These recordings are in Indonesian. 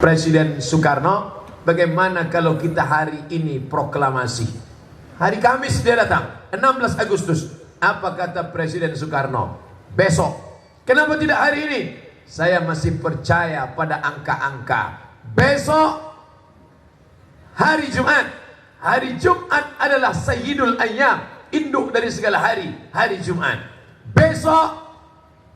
Presiden Soekarno, bagaimana kalau kita hari ini proklamasi? Hari Kamis dia datang, 16 Agustus. Apa kata Presiden Soekarno? Besok. Kenapa tidak hari ini? Saya masih percaya pada angka-angka. Besok hari Jumat. Hari Jumat adalah Sayyidul Ayyam, induk dari segala hari, hari Jumat. Besok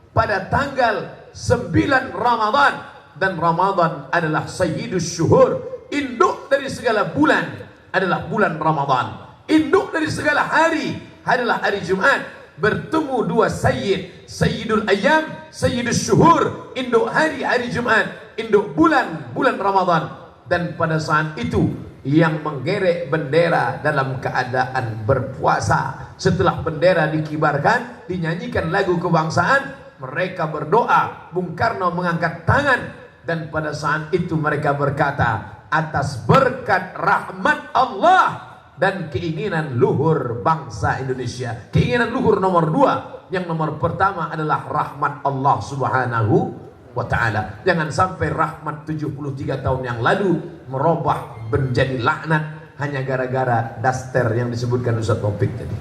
pada tanggal 9 Ramadan, dan Ramadan adalah Sayyidus Syuhur, induk dari segala bulan adalah bulan Ramadan. Induk dari segala hari adalah hari Jumat. Bertemu dua Sayyid, Sayyidul Ayyam, Sayyidus Syuhur, induk hari, hari Jumat, induk bulan, bulan Ramadan. Dan pada saat itu yang menggerek bendera dalam keadaan berpuasa, setelah bendera dikibarkan, dinyanyikan lagu kebangsaan, mereka berdoa. Bung Karno mengangkat tangan, dan pada saat itu mereka berkata, atas berkat rahmat Allah dan keinginan luhur bangsa Indonesia. Keinginan luhur nomor 2. Yang nomor pertama adalah rahmat Allah subhanahu wa ta'ala. Jangan sampai rahmat 73 tahun yang lalu merubah menjadi laknat hanya gara-gara daster yang disebutkan Ustaz Taufik tadi.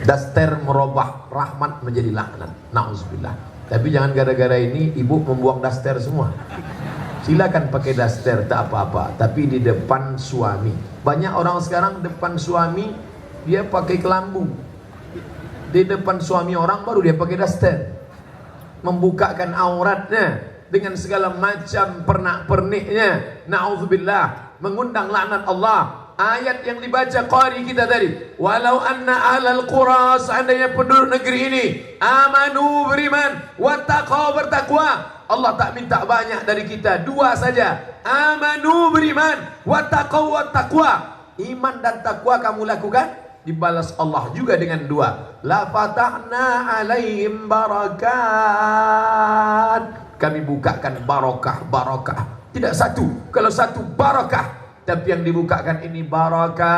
Daster merubah rahmat menjadi laknat. Na'udzubillah. Tapi jangan gara-gara ini ibu membuang daster semua. Silakan pakai daster, tak apa-apa, tapi di depan suami. Banyak orang sekarang depan suami dia pakai kelambu. Di depan suami orang baru dia pakai daster. Membukakan auratnya dengan segala macam pernak-perniknya. Na'udzubillah, mengundang laknat Allah. Ayat yang dibaca qari kita tadi, walau anna ahlal qura, seandainya penduduk negeri ini amanu, beriman, wattaqau, bertakwa. Allah tak minta banyak dari kita, 2 saja. Amanu, beriman, wattaqau, wattaqwa. Iman dan takwa kamu lakukan, dibalas Allah juga dengan 2. La fatahna alaihim barakat. Kami bukakan barokah, barokah. Tidak satu, kalau satu barakah, tapi yang dibukakan ini barakatin.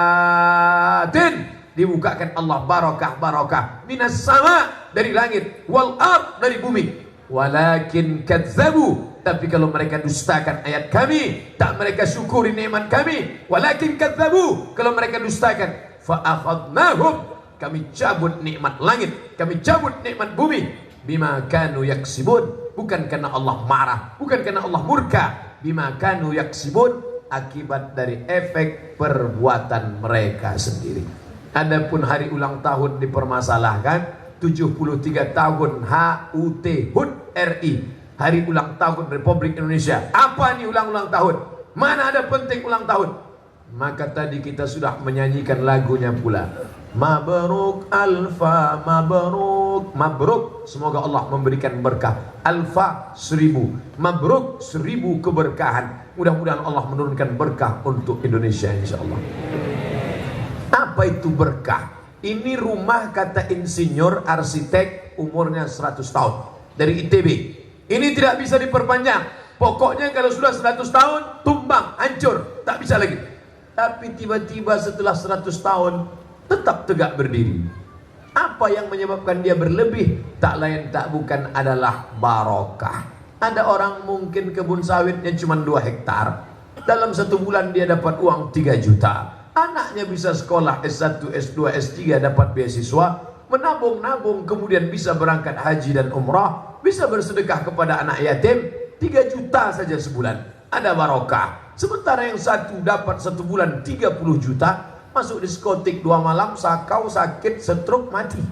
Dibukakan Allah barakah, barakah minas sama, dari langit, wal ard, dari bumi. Walakin kadzabu, tapi kalau mereka dustakan ayat kami, tak mereka syukuri nikmat kami. Walakin kadzabu, kalau mereka dustakan, fa akhadnahum, kami cabut nikmat langit, kami cabut nikmat bumi. Bima kanu yaksibun, bukan karena Allah marah, bukan karena Allah murka. Bima kanu yaksibun, akibat dari efek perbuatan mereka sendiri. Adapun hari ulang tahun dipermasalahkan, 73 tahun HUT, HUT RI, hari ulang tahun Republik Indonesia. Apa nih ulang tahun? Mana ada penting ulang tahun? Maka tadi kita sudah menyanyikan lagunya pula. Mabruk alfa, mabruk, mabruk. Semoga Allah memberikan berkah. Alfa 1000, mabruk 1000 keberkahan. Mudah-mudahan Allah menurunkan berkah untuk Indonesia insyaallah. Apa itu berkah? Ini rumah kata insinyur arsitek umurnya 100 tahun dari ITB. Ini tidak bisa diperpanjang. Pokoknya kalau sudah 100 tahun tumbang, hancur, tak bisa lagi. Tapi tiba-tiba setelah 100 tahun tetap tegak berdiri. Apa yang menyebabkan dia berlebih? Tak lain tak bukan adalah barokah. Ada orang mungkin kebun sawitnya cuma 2 hektar. Dalam 1 bulan dia dapat uang 3 juta. Anaknya bisa sekolah S1, S2, S3, dapat beasiswa, menabung-nabung, kemudian bisa berangkat haji dan umrah, bisa bersedekah kepada anak yatim, 3 juta saja sebulan. Ada barokah. Sementara yang satu dapat 1 bulan 30 juta, masuk diskotik 2 malam, sakau, sakit, stroke, mati.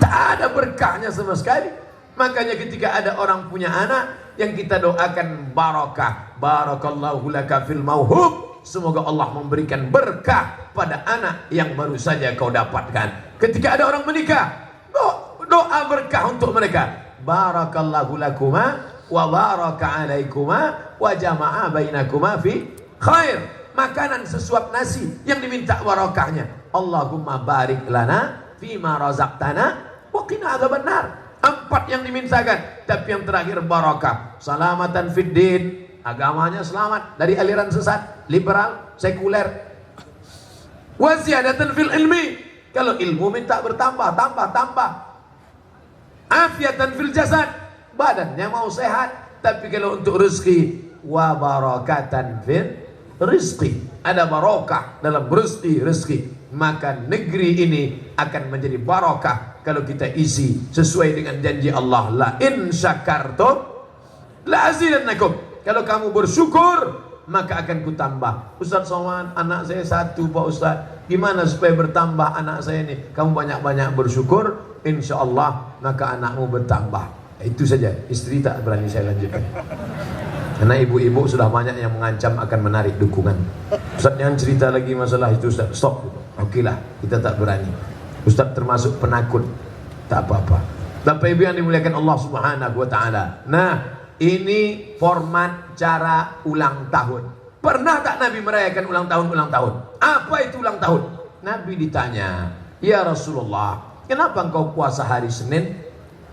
Tak ada berkahnya sama sekali. Makanya ketika ada orang punya anak, yang kita doakan barokah. Barakallahu laka fil mauhub. Semoga Allah memberikan berkah pada anak yang baru saja kau dapatkan. Ketika ada orang menikah, doa berkah untuk mereka. Barakallahu lakuma wa baraka alaikuma wa jama'a bainakuma fi khair. Makanan sesuap nasi yang diminta barakahnya. Allahumma barik lana fima razaqtana wa qina adzabannar. 4 yang dimintakan, tapi yang terakhir barakah. Salamatan fid din. Agamanya selamat dari aliran sesat, liberal, sekuler. Wa ziyadatan fil ilmi. Kalau ilmu minta bertambah, tambah. Afiatan fil jasad. Badannya mau sehat, tapi kalau untuk rezeki wa barakatan fil rizqi. Ada barokah dalam rezeki. Maka negeri ini akan menjadi barokah kalau kita isi sesuai dengan janji Allah, la in syakartum la azidannakum. Kalau kamu bersyukur maka akan kutambah. Ustaz Somad, anak saya satu Pak Ustaz, gimana supaya bertambah anak saya ini? Kamu banyak-banyak bersyukur, insya Allah maka anakmu bertambah. Itu saja. Istri tak berani saya lanjutkan karena ibu-ibu sudah banyak yang mengancam akan menarik dukungan. Ustaz jangan cerita lagi masalah itu Ustaz, stop. Oke lah, kita tak berani. Ustaz termasuk penakut, tak apa-apa. Bapak Ibu yang dimuliakan Allah Subhanahu wa taala. Nah, ini format cara ulang tahun. Pernah tak Nabi merayakan ulang tahun? Apa itu ulang tahun? Nabi ditanya, "Ya Rasulullah, kenapa engkau puasa hari Senin?"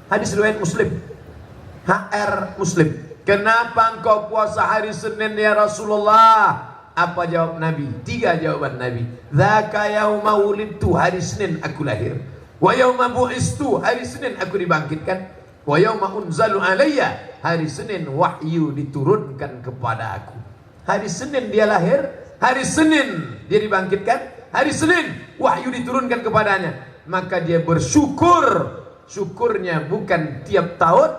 Hadis riwayat Muslim. HR Muslim. "Kenapa engkau puasa hari Senin ya Rasulullah?" Apa jawab Nabi? 3 jawaban Nabi. "Dzaka yauma wulidtu," hari Senin aku lahir. "Wa yauma bu'istu," hari Senin aku dibangkitkan. "Wa yauma unzalu alayya," hari Senin wahyu diturunkan kepada aku. Hari Senin dia lahir, hari Senin dia dibangkitkan, hari Senin wahyu diturunkan kepadanya. Maka dia bersyukur. Syukurnya bukan tiap tahun,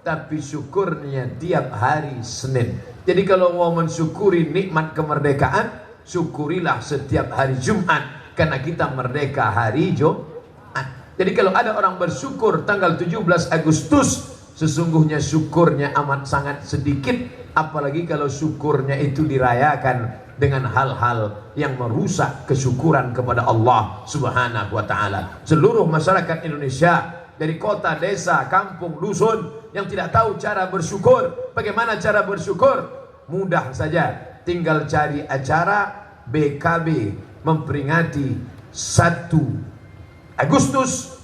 tapi syukurnya tiap hari Senin. Jadi kalau mau mensyukuri nikmat kemerdekaan, syukurilah setiap hari Jumat, karena kita merdeka hari Jumat. Jadi kalau ada orang bersyukur tanggal 17 Agustus, sesungguhnya syukurnya amat sangat sedikit. Apalagi kalau syukurnya itu dirayakan dengan hal-hal yang merusak kesyukuran kepada Allah Subhanahu wa taala. Seluruh masyarakat Indonesia, dari kota, desa, kampung, dusun, yang tidak tahu cara bersyukur. Bagaimana cara bersyukur? Mudah saja, tinggal cari acara BKB memperingati 1 Agustus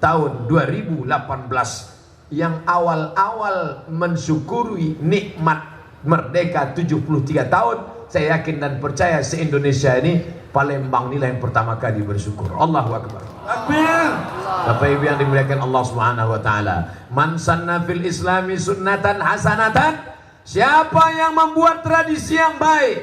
tahun 2018 yang awal-awal mensyukuri nikmat merdeka 73 tahun. Saya yakin dan percaya se-Indonesia ini Palembang inilah yang pertama kali bersyukur. Allahu Akbar. Takbir. Bapak Ibu yang dimuliakan Allah Subhanahu wa taala. Man sanna fil islami sunnatan hasanatan, siapa yang membuat tradisi yang baik,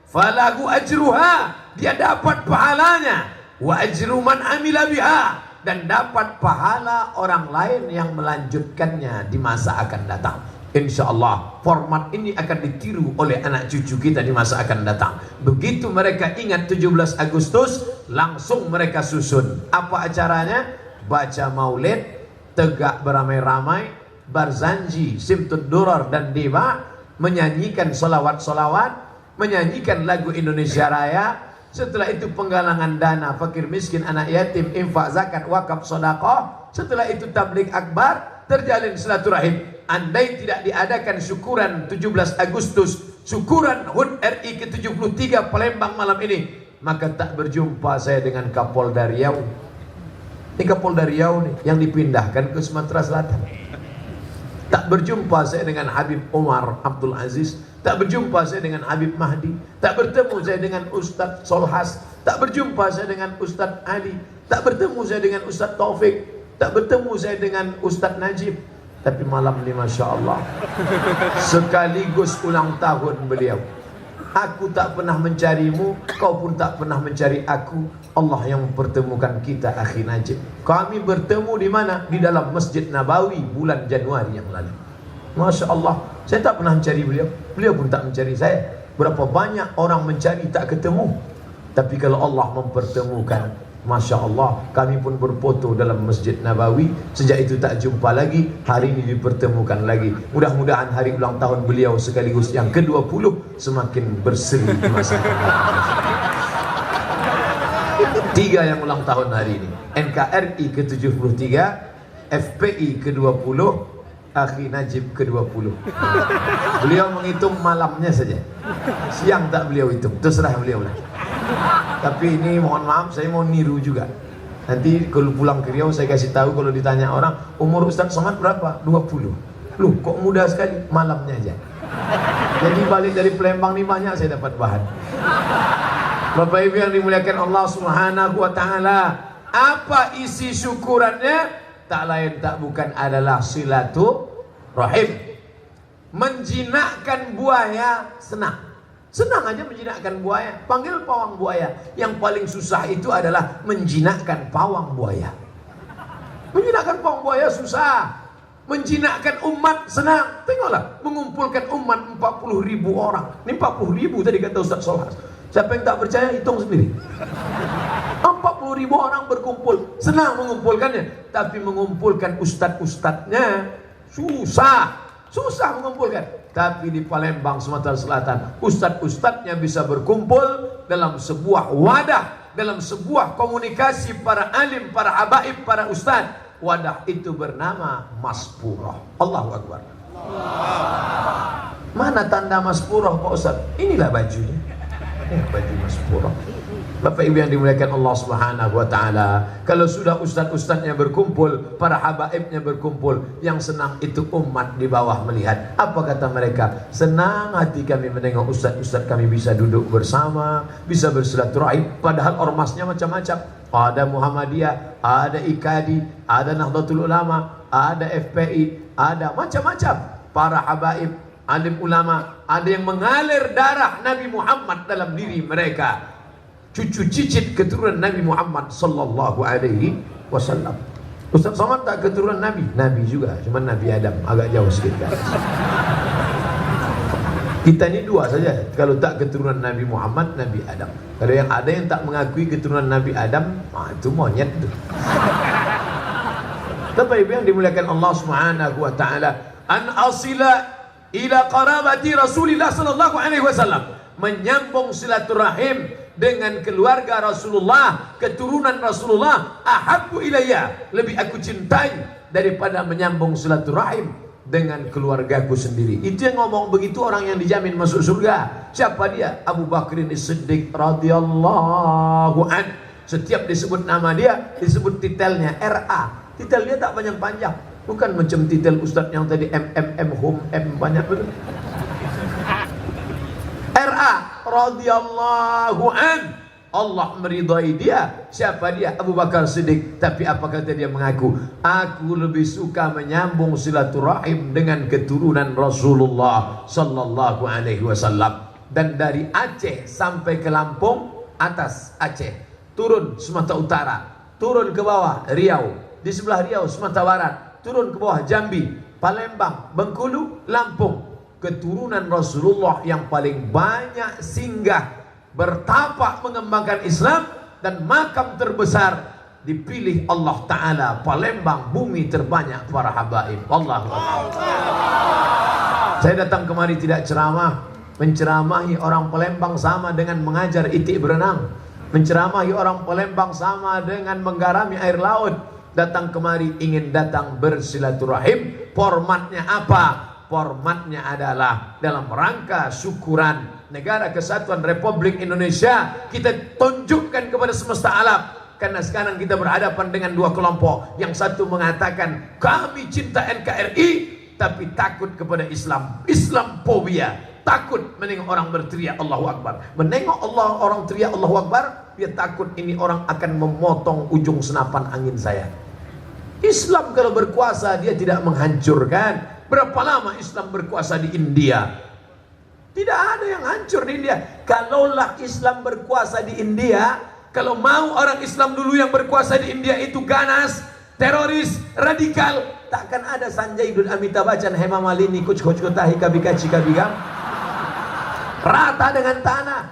falahu ajruha, dia dapat pahalanya, wa ajru man amila biha, dan dapat pahala orang lain yang melanjutkannya di masa akan datang. Insya Allah format ini akan ditiru oleh anak cucu kita di masa akan datang. Begitu mereka ingat 17 Agustus, langsung mereka susun. Apa acaranya? Baca maulid, tegak beramai-ramai, barzanji, simtud durar dan deba, menyanyikan solawat-solawat, menyanyikan lagu Indonesia Raya. Setelah itu penggalangan dana fakir miskin, anak yatim, infak, zakat, wakaf, sedekah. Setelah itu tabligh akbar, terjalin silaturahim. Andai tidak diadakan syukuran 17 Agustus, syukuran HUT RI ke-73 Palembang malam ini, maka tak berjumpa saya dengan Kapolda Riau. Ini Kapolda Riau nih, yang dipindahkan ke Sumatera Selatan. Tak berjumpa saya dengan Habib Omar Abdul Aziz. Tak berjumpa saya dengan Habib Mahdi. Tak bertemu saya dengan Ustadz Solhas. Tak berjumpa saya dengan Ustadz Ali. Tak bertemu saya dengan Ustadz Taufik. Tak bertemu saya dengan Ustadz Najib. Tapi malam ini Masya Allah, sekaligus ulang tahun beliau. Aku tak pernah mencarimu, kau pun tak pernah mencari aku. Allah yang mempertemukan kita, akhi Najib. Kami bertemu di mana? Di dalam Masjid Nabawi bulan Januari yang lalu. Masya Allah, saya tak pernah mencari beliau, beliau pun tak mencari saya. Berapa banyak orang mencari tak ketemu. Tapi kalau Allah mempertemukan, Masya Allah, kami pun berfoto dalam Masjid Nabawi. Sejak itu tak jumpa lagi. Hari ini dipertemukan lagi. Mudah-mudahan hari ulang tahun beliau sekaligus yang ke-20 semakin berseri di masa akan datang. 3 yang ulang tahun hari ini. NKRI ke-73, FPI ke-20, Akhi Najib ke-20. Beliau menghitung malamnya saja. Siang tak beliau hitung, terserah beliau lah. Tapi ini mohon maaf, saya mau niru juga. Nanti kalau pulang ke Riau saya kasih tahu, kalau ditanya orang, umur Ustaz Somad berapa? 20. Loh, kok muda sekali? Malamnya aja. Jadi balik dari Palembang ini banyak saya dapat bahan. Bapak Ibu yang dimuliakan Allah Subhanahu wa taala, apa isi syukurannya? Tak lain tak bukan adalah silaturahim. menjinakkan buaya senang. Senang aja menjinakkan buaya. Panggil pawang buaya. Yang paling susah itu adalah menjinakkan pawang buaya. Menjinakkan pawang buaya susah. Menjinakkan umat senang. Tengoklah, mengumpulkan umat 40.000 orang. Ini 40.000 tadi kata Ustaz Solhas. Siapa yang tak percaya hitung sendiri. 40.000 orang berkumpul. Senang mengumpulkannya. Tapi mengumpulkan ustadz-ustadznya susah. Susah mengumpulkan. Tapi di Palembang, Sumatera Selatan, ustadz-ustadznya bisa berkumpul dalam sebuah wadah, dalam sebuah komunikasi para alim, para habaib, para ustadz. Wadah itu bernama Maspurah. Allahu Akbar. Mana tanda Maspurah Pak Ustadz? Inilah bajunya. Baju Maspurah. Bapak Ibu yang dimuliakan Allah Subhanahu wa taala, kalau sudah ustaz-ustaznya berkumpul, para habaibnya berkumpul, yang senang itu umat di bawah melihat. Apa kata mereka? Senang hati kami menengok ustaz-ustaz kami bisa duduk bersama, bisa bersilaturahim, padahal ormasnya macam-macam. Ada Muhammadiyah, ada IKADI, ada Nahdlatul Ulama, ada FPI, ada macam-macam. Para habaib, alim ulama, ada yang mengalir darah Nabi Muhammad dalam diri mereka. Cucu cicit keturunan Nabi Muhammad sallallahu alaihi wasallam. Ustaz Somad tak keturunan Nabi? Nabi juga, cuma Nabi Adam, agak jauh sedikit kan. Kita ini dua saja, kalau tak keturunan Nabi Muhammad, Nabi Adam. Kalau yang ada yang tak mengakui keturunan Nabi Adam, itu monyet tu. Bapak Ibu yang dimuliakan Allah Subhanahu wa taala, an asila ila qarabati Rasulillah sallallahu alaihi wasallam, menyambung silaturahim dengan keluarga Rasulullah, keturunan Rasulullah, ahabbu ilayya, lebih aku cintai daripada menyambung silaturahim dengan keluargaku sendiri. Itu yang ngomong begitu orang yang dijamin masuk surga. Siapa dia? Abu Bakrin As-Siddiq radhiyallahu an. Setiap disebut nama dia, disebut titelnya RA. Titel dia tak panjang-panjang, bukan macam titel Ustadz yang tadi Hum M banyak betul. RA radhiyallahu an. Allah meridai dia. Siapa dia? Abu Bakar Siddiq. Tapi apa kata dia mengaku? Aku lebih suka menyambung silaturahim dengan keturunan Rasulullah sallallahu alaihi wasallam. Dan dari Aceh sampai ke Lampung, atas Aceh, turun Sumatera Utara, turun ke bawah Riau, di sebelah Riau Sumatera Barat, turun ke bawah Jambi, Palembang, Bengkulu, Lampung. Keturunan Rasulullah yang paling banyak singgah, bertapak mengembangkan Islam, dan makam terbesar dipilih Allah Ta'ala, Palembang, bumi terbanyak para habaib. Allahu Akbar. Saya datang kemari tidak ceramah. Menceramahi orang Palembang sama dengan mengajar itik berenang. Menceramahi orang Palembang sama dengan menggarami air laut. Datang kemari ingin datang bersilaturahim. Formatnya apa? Formatnya adalah dalam rangka syukuran Negara Kesatuan Republik Indonesia. Kita tunjukkan kepada semesta alam, karena sekarang kita berhadapan dengan dua kelompok. Yang satu mengatakan kami cinta NKRI, tapi takut kepada Islam, Islamophobia, takut menengok orang berteriak Allahu Akbar. Menengok orang teriak Allahu Akbar, dia takut ini orang akan memotong ujung senapan angin saya. Islam kalau berkuasa dia tidak menghancurkan. Berapa lama Islam berkuasa di India? Tidak ada yang hancur di India. Kalaulah Islam berkuasa di India, kalau mau orang Islam dulu yang berkuasa di India itu ganas, teroris, radikal, takkan ada Sanjay Dut Amitabh Bachchan, Hema Malini, Kuch Kuch Kotahi Kabika Chika Bigam. Rata dengan tanah.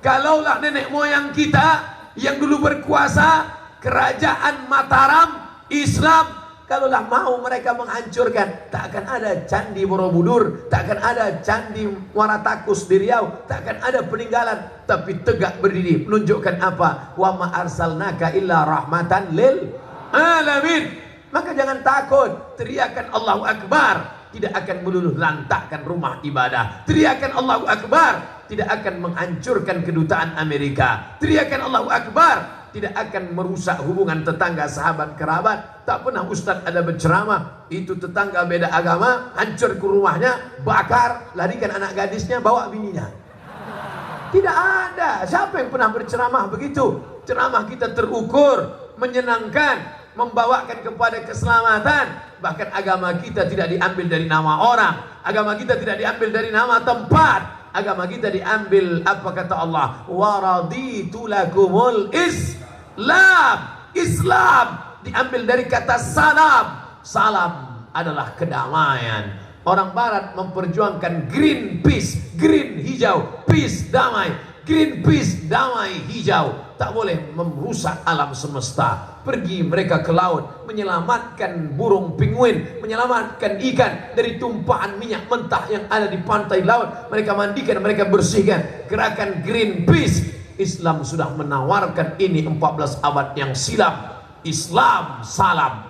Kalaulah nenek moyang kita yang dulu berkuasa, kerajaan Mataram, Islam, kalaulah mau mereka menghancurkan, tak akan ada Candi Borobudur, tak akan ada Candi Muaratakus di Riau, tak akan ada peninggalan, tapi tegak berdiri menunjukkan apa? Wa ma arsalnaka illa rahmatan lil alamin. Maka jangan takut, teriakan Allahu Akbar tidak akan meluluh lantakkan rumah ibadah. Teriakan Allahu Akbar tidak akan menghancurkan kedutaan Amerika. Teriakan Allahu Akbar tidak akan merusak hubungan tetangga, sahabat, kerabat. Tak pernah Ustadz ada berceramah, itu tetangga beda agama, hancur ke rumahnya, bakar, larikan anak gadisnya, bawa bininya. Tidak ada. Siapa yang pernah berceramah begitu? Ceramah kita terukur, menyenangkan, membawakan kepada keselamatan, Bahkan agama kita tidak diambil dari nama orang, agama kita tidak diambil dari nama tempat, agama kita diambil apa kata Allah, waraditu lakumul Islam. Islam diambil dari kata salam. Salam adalah kedamaian. Orang barat memperjuangkan green peace, green hijau, peace damai, green peace damai hijau. Tak boleh merusak alam semesta. Pergi mereka ke laut, menyelamatkan burung penguin, menyelamatkan ikan dari tumpahan minyak mentah yang ada di pantai laut. Mereka mandikan, mereka bersihkan. Gerakan Greenpeace. Islam sudah menawarkan ini 14 abad yang silam. Islam salam.